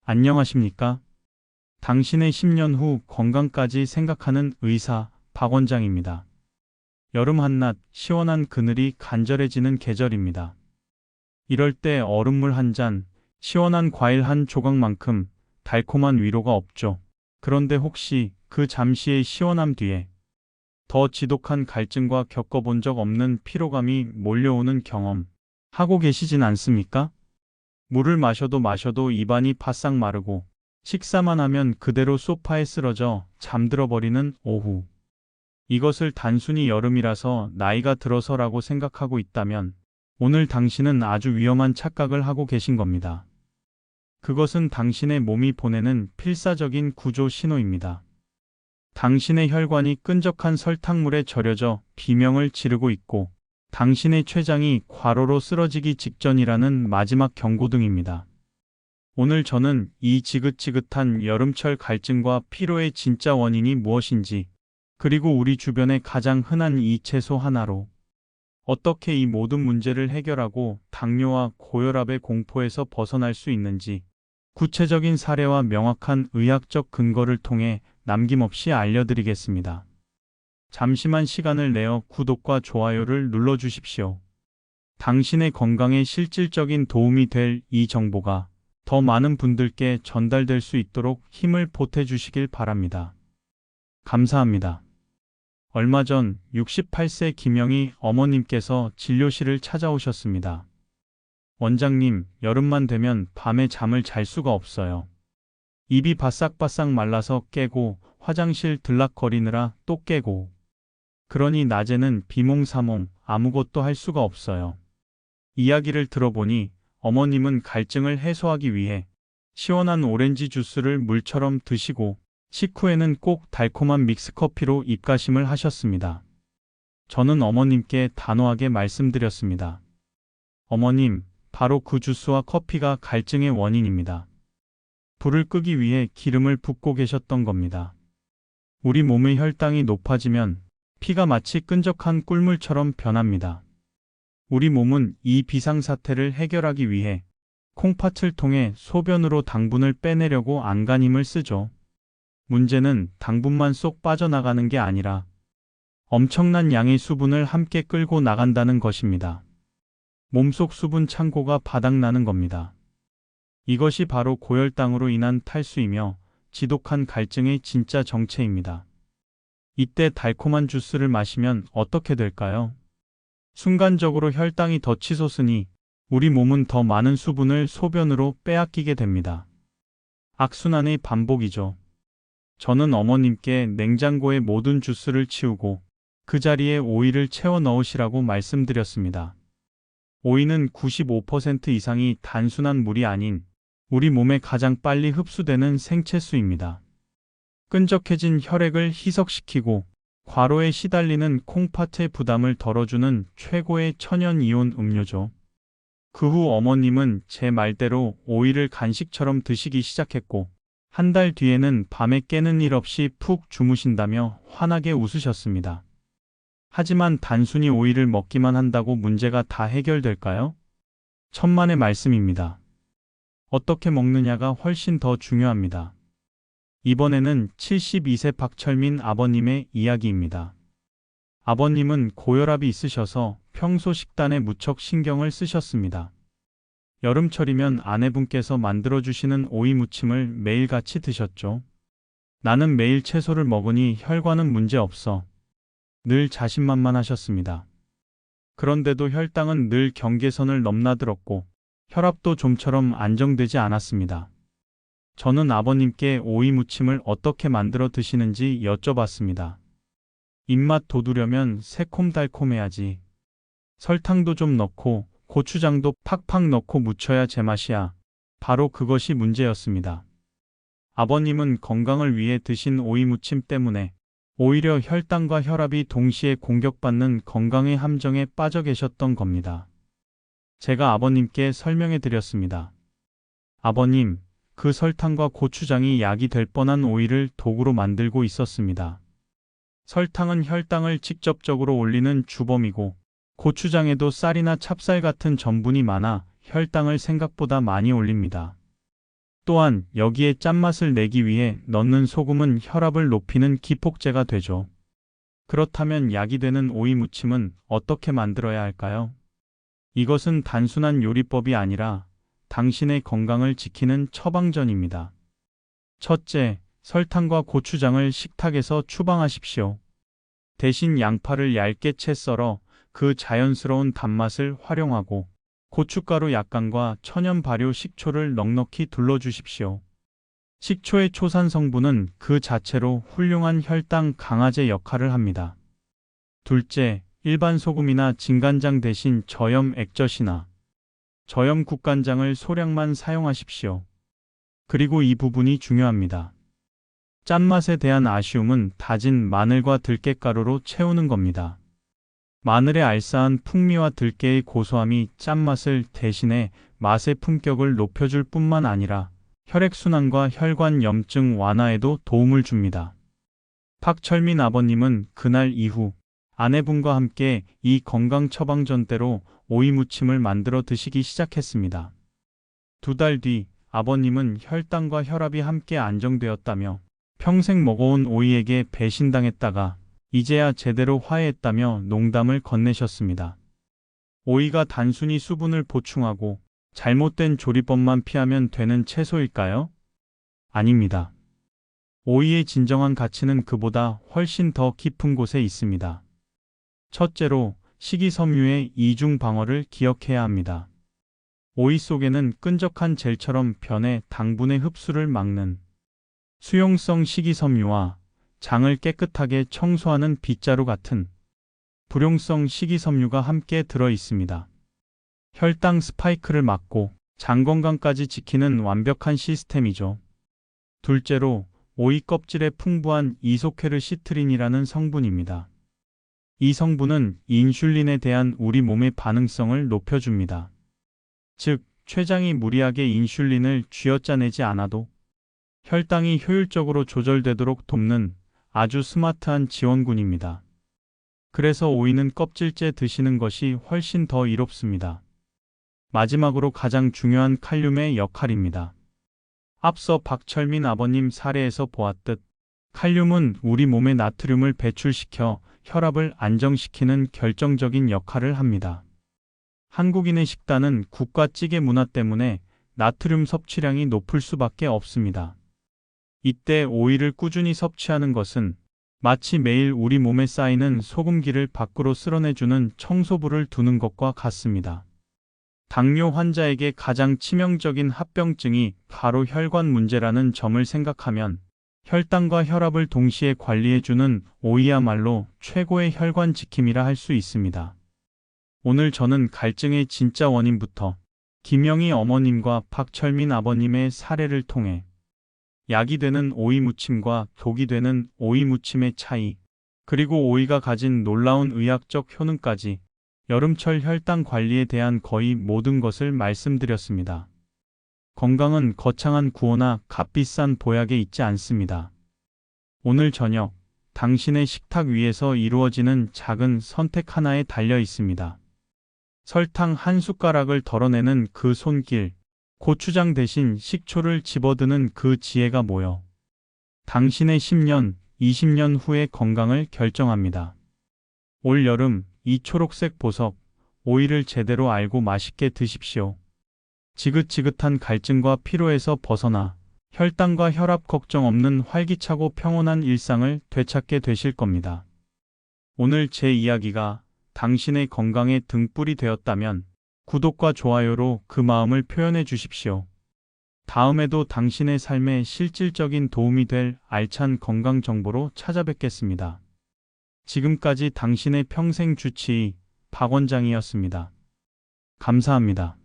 안녕하십니까? 당신의 10년 후 건강까지 생각하는 의사 박 원장입니다. 여름 한낮 시원한 그늘이 간절해지는 계절입니다. 이럴 때 얼음물 한 잔, 시원한 과일 한 조각만큼 달콤한 위로가 없죠. 그런데 혹시 그 잠시의 시원함 뒤에 더 지독한 갈증과 겪어본 적 없는 피로감이 몰려오는 경험 하고 계시진 않습니까? 물을 마셔도 입안이 바싹 마르고 식사만 하면 그대로 소파에 쓰러져 잠들어 버리는 오후. 이것을 단순히 여름이라서 나이가 들어서라고 생각하고 있다면 오늘 당신은 아주 위험한 착각을 하고 계신 겁니다. 그것은 당신의 몸이 보내는 필사적인 구조 신호입니다. 당신의 혈관이 끈적한 설탕물에 절여져 비명을 지르고 있고 당신의 췌장이 과로로 쓰러지기 직전이라는 마지막 경고등입니다. 오늘 저는 이 지긋지긋한 여름철 갈증과 피로의 진짜 원인이 무엇인지, 그리고 우리 주변의 가장 흔한 이 채소 하나로 어떻게 이 모든 문제를 해결하고 당뇨와 고혈압의 공포에서 벗어날 수 있는지 구체적인 사례와 명확한 의학적 근거를 통해 남김없이 알려드리겠습니다. 잠시만 시간을 내어 구독과 좋아요를 눌러주십시오. 당신의 건강에 실질적인 도움이 될 이 정보가 더 많은 분들께 전달될 수 있도록 힘을 보태주시길 바랍니다. 감사합니다. 얼마 전 68세 김영희 어머님께서 진료실을 찾아오셨습니다. 원장님, 여름만 되면 밤에 잠을 잘 수가 없어요. 입이 바싹바싹 말라서 깨고 화장실 들락거리느라 또 깨고 그러니 낮에는 비몽사몽 아무것도 할 수가 없어요. 이야기를 들어보니 어머님은 갈증을 해소하기 위해 시원한 오렌지 주스를 물처럼 드시고 식후에는 꼭 달콤한 믹스커피로 입가심을 하셨습니다. 저는 어머님께 단호하게 말씀드렸습니다. 어머님, 바로 그 주스와 커피가 갈증의 원인입니다. 불을 끄기 위해 기름을 붓고 계셨던 겁니다. 우리 몸의 혈당이 높아지면 피가 마치 끈적한 꿀물처럼 변합니다. 우리 몸은 이 비상사태를 해결하기 위해 콩팥을 통해 소변으로 당분을 빼내려고 안간힘을 쓰죠. 문제는 당분만 쏙 빠져나가는 게 아니라 엄청난 양의 수분을 함께 끌고 나간다는 것입니다. 몸속 수분 창고가 바닥나는 겁니다. 이것이 바로 고혈당으로 인한 탈수이며 지독한 갈증의 진짜 정체입니다. 이때 달콤한 주스를 마시면 어떻게 될까요? 순간적으로 혈당이 더 치솟으니 우리 몸은 더 많은 수분을 소변으로 빼앗기게 됩니다. 악순환의 반복이죠. 저는 어머님께 냉장고의 모든 주스를 치우고 그 자리에 오이를 채워 넣으시라고 말씀드렸습니다. 오이는 95% 이상이 단순한 물이 아닌 우리 몸에 가장 빨리 흡수되는 생채수입니다. 끈적해진 혈액을 희석시키고 과로에 시달리는 콩팥의 부담을 덜어주는 최고의 천연이온 음료죠. 그 후 어머님은 제 말대로 오이를 간식처럼 드시기 시작했고 한 달 뒤에는 밤에 깨는 일 없이 푹 주무신다며 환하게 웃으셨습니다. 하지만 단순히 오이를 먹기만 한다고 문제가 다 해결될까요? 천만의 말씀입니다. 어떻게 먹느냐가 훨씬 더 중요합니다. 이번에는 72세 박철민 아버님의 이야기입니다. 아버님은 고혈압이 있으셔서 평소 식단에 무척 신경을 쓰셨습니다. 여름철이면 아내분께서 만들어주시는 오이 무침을 매일같이 드셨죠. 나는 매일 채소를 먹으니 혈관은 문제 없어. 늘 자신만만하셨습니다. 그런데도 혈당은 늘 경계선을 넘나들었고 혈압도 좀처럼 안정되지 않았습니다. 저는 아버님께 오이 무침을 어떻게 만들어 드시는지 여쭤봤습니다. 입맛 돋우려면 새콤달콤해야지. 설탕도 좀 넣고 고추장도 팍팍 넣고 무쳐야 제맛이야. 바로 그것이 문제였습니다. 아버님은 건강을 위해 드신 오이 무침 때문에 오히려 혈당과 혈압이 동시에 공격받는 건강의 함정에 빠져 계셨던 겁니다. 제가 아버님께 설명해 드렸습니다. 아버님, 그 설탕과 고추장이 약이 될 뻔한 오이를 도구로 만들고 있었습니다. 설탕은 혈당을 직접적으로 올리는 주범이고 고추장에도 쌀이나 찹쌀 같은 전분이 많아 혈당을 생각보다 많이 올립니다. 또한 여기에 짠맛을 내기 위해 넣는 소금은 혈압을 높이는 기폭제가 되죠. 그렇다면 약이 되는 오이 무침은 어떻게 만들어야 할까요? 이것은 단순한 요리법이 아니라 당신의 건강을 지키는 처방전입니다. 첫째, 설탕과 고추장을 식탁에서 추방하십시오. 대신 양파를 얇게 채 썰어 그 자연스러운 단맛을 활용하고 고춧가루 약간과 천연 발효 식초를 넉넉히 둘러주십시오. 식초의 초산 성분은 그 자체로 훌륭한 혈당 강화제 역할을 합니다. 둘째, 일반 소금이나 진간장 대신 저염 액젓이나 저염 국간장을 소량만 사용하십시오. 그리고 이 부분이 중요합니다. 짠맛에 대한 아쉬움은 다진 마늘과 들깨가루로 채우는 겁니다. 마늘의 알싸한 풍미와 들깨의 고소함이 짠맛을 대신해 맛의 품격을 높여줄 뿐만 아니라 혈액순환과 혈관 염증 완화에도 도움을 줍니다. 박철민 아버님은 그날 이후 아내분과 함께 이 건강 처방전대로 오이 무침을 만들어 드시기 시작했습니다. 2달 뒤 아버님은 혈당과 혈압이 함께 안정되었다며 평생 먹어온 오이에게 배신당했다가 이제야 제대로 화해했다며 농담을 건네셨습니다. 오이가 단순히 수분을 보충하고 잘못된 조리법만 피하면 되는 채소일까요? 아닙니다. 오이의 진정한 가치는 그보다 훨씬 더 깊은 곳에 있습니다. 첫째로, 식이섬유의 이중 방어를 기억해야 합니다. 오이 속에는 끈적한 젤처럼 변해 당분의 흡수를 막는 수용성 식이섬유와 장을 깨끗하게 청소하는 빗자루 같은 불용성 식이섬유가 함께 들어 있습니다. 혈당 스파이크를 막고 장 건강까지 지키는 완벽한 시스템이죠. 둘째로, 오이 껍질에 풍부한 이소케르시트린이라는 성분입니다. 이 성분은 인슐린에 대한 우리 몸의 반응성을 높여줍니다. 즉, 췌장이 무리하게 인슐린을 쥐어짜내지 않아도 혈당이 효율적으로 조절되도록 돕는 아주 스마트한 지원군입니다. 그래서 오이는 껍질째 드시는 것이 훨씬 더 이롭습니다. 마지막으로 가장 중요한 칼륨의 역할입니다. 앞서 박철민 아버님 사례에서 보았듯 칼륨은 우리 몸의 나트륨을 배출시켜 혈압을 안정시키는 결정적인 역할을 합니다. 한국인의 식단은 국과 찌개 문화 때문에 나트륨 섭취량이 높을 수밖에 없습니다. 이때 오이를 꾸준히 섭취하는 것은 마치 매일 우리 몸에 쌓이는 소금기를 밖으로 쓸어내주는 청소부를 두는 것과 같습니다. 당뇨 환자에게 가장 치명적인 합병증이 바로 혈관 문제라는 점을 생각하면 혈당과 혈압을 동시에 관리해주는 오이야말로 최고의 혈관 지킴이라 할 수 있습니다. 오늘 저는 갈증의 진짜 원인부터 김영희 어머님과 박철민 아버님의 사례를 통해 약이 되는 오이 무침과 독이 되는 오이 무침의 차이, 그리고 오이가 가진 놀라운 의학적 효능까지 여름철 혈당 관리에 대한 거의 모든 것을 말씀드렸습니다. 건강은 거창한 구호나 값비싼 보약에 있지 않습니다. 오늘 저녁 당신의 식탁 위에서 이루어지는 작은 선택 하나에 달려 있습니다. 설탕 한 숟가락을 덜어내는 그 손길, 고추장 대신 식초를 집어드는 그 지혜가 모여 당신의 10년, 20년 후의 건강을 결정합니다. 올 여름 이 초록색 보석, 오이를 제대로 알고 맛있게 드십시오. 지긋지긋한 갈증과 피로에서 벗어나 혈당과 혈압 걱정 없는 활기차고 평온한 일상을 되찾게 되실 겁니다. 오늘 제 이야기가 당신의 건강의 등불이 되었다면 구독과 좋아요로 그 마음을 표현해 주십시오. 다음에도 당신의 삶에 실질적인 도움이 될 알찬 건강 정보로 찾아뵙겠습니다. 지금까지 당신의 평생 주치의 박원장이었습니다. 감사합니다.